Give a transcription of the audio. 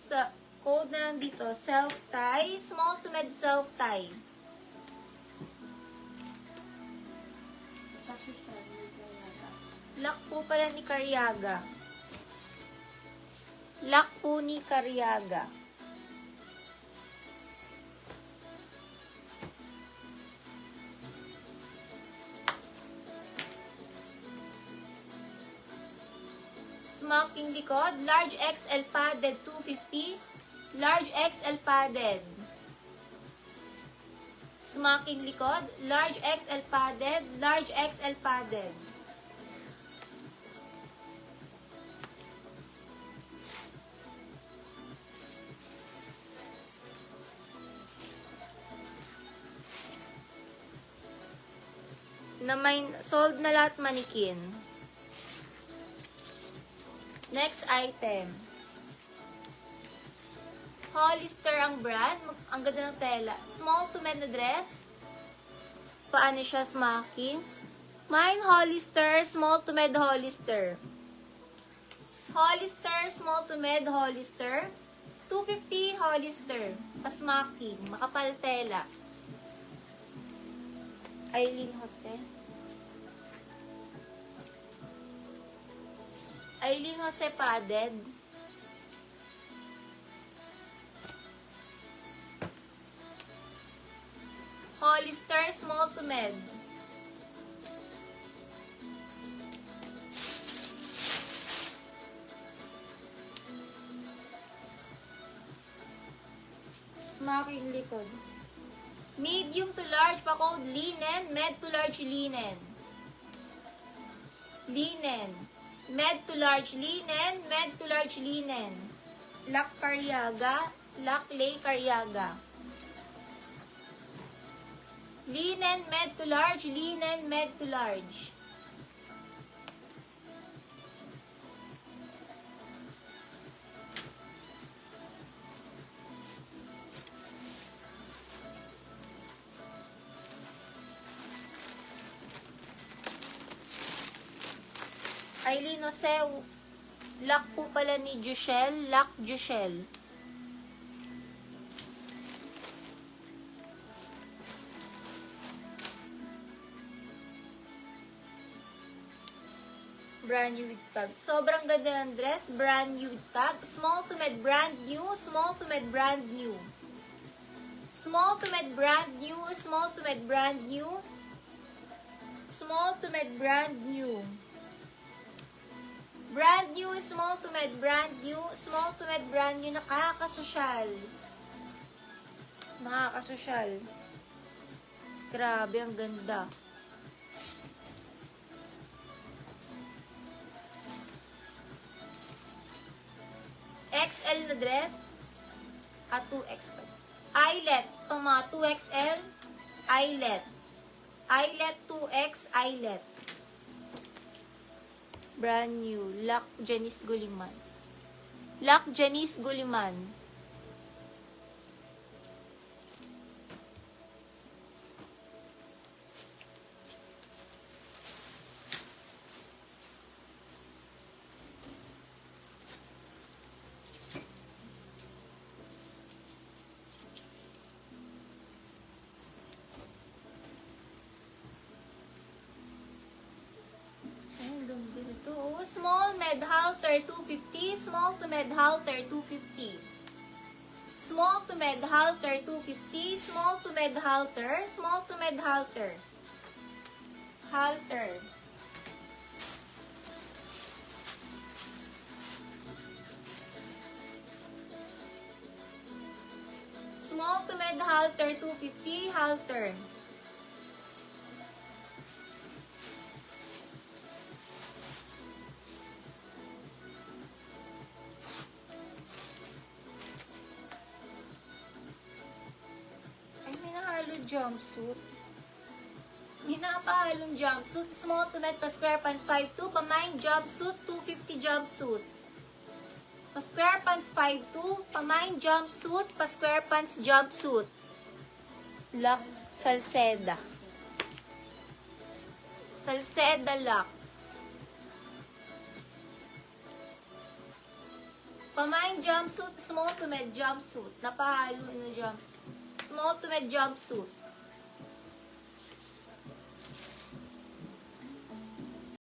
Sa code na lang dito, self-tie, small to med self-tie. Lock po pala ni Cariaga. Lock po ni Cariaga. Smocking likod, large XL padded 250, large XL padded. Smocking likod, large XL padded, large XL padded. Na may sold na lahat manikin. Next item. Hollister ang brand. Ang ganda ng tela. Small to med na dress. Paano siya smocking? Mine Hollister, small to med Hollister. Hollister, small to med Hollister. 250 Hollister. Pa-smocking. Makapal tela. Aileen Jose. Aileen Jose padded. Hollister, small to med. Smocking likod. Medium to large pa-code linen, med to large linen. Linen. Med to large linen, med to large linen. Lock Cariaga, lock lay Cariaga. Linen, med to large, linen, med to large. Aileen Jose, lock po pala ni Jushel, lock Jushel. Brand new with tag. Sobrang ganda ng dress, brand new with tag. Small to med brand new, small to med brand new. Small to med brand new, small to med brand new. Small to med brand new. Brand new, small to med, brand new, small to med, brand new, nakakasosyal. Nakakasosyal. Grabe, ang ganda. XL na dress, at 2X pa. Eyelet, pang mga 2XL, eyelet. Eyelet 2X, eyelet. Brand new. Lock Janice Guliman. Lock Janice Guliman. Small med halter 250, small to med halter 250. Small to med halter 250, small to med halter, small to med halter. Halter. Small to med halter 250, halter. Jumpsuit. Hinapahalong jumpsuit. Small to med pa square pants 5'2". Pamain jumpsuit 250 jumpsuit. Pa square pants 5'2". Pamain jumpsuit pa square pants jumpsuit. Lock Salceda. Salceda lock. Pamain jumpsuit, small to mid jumpsuit. Napahalo na jumpsuit. Small to mid jumpsuit.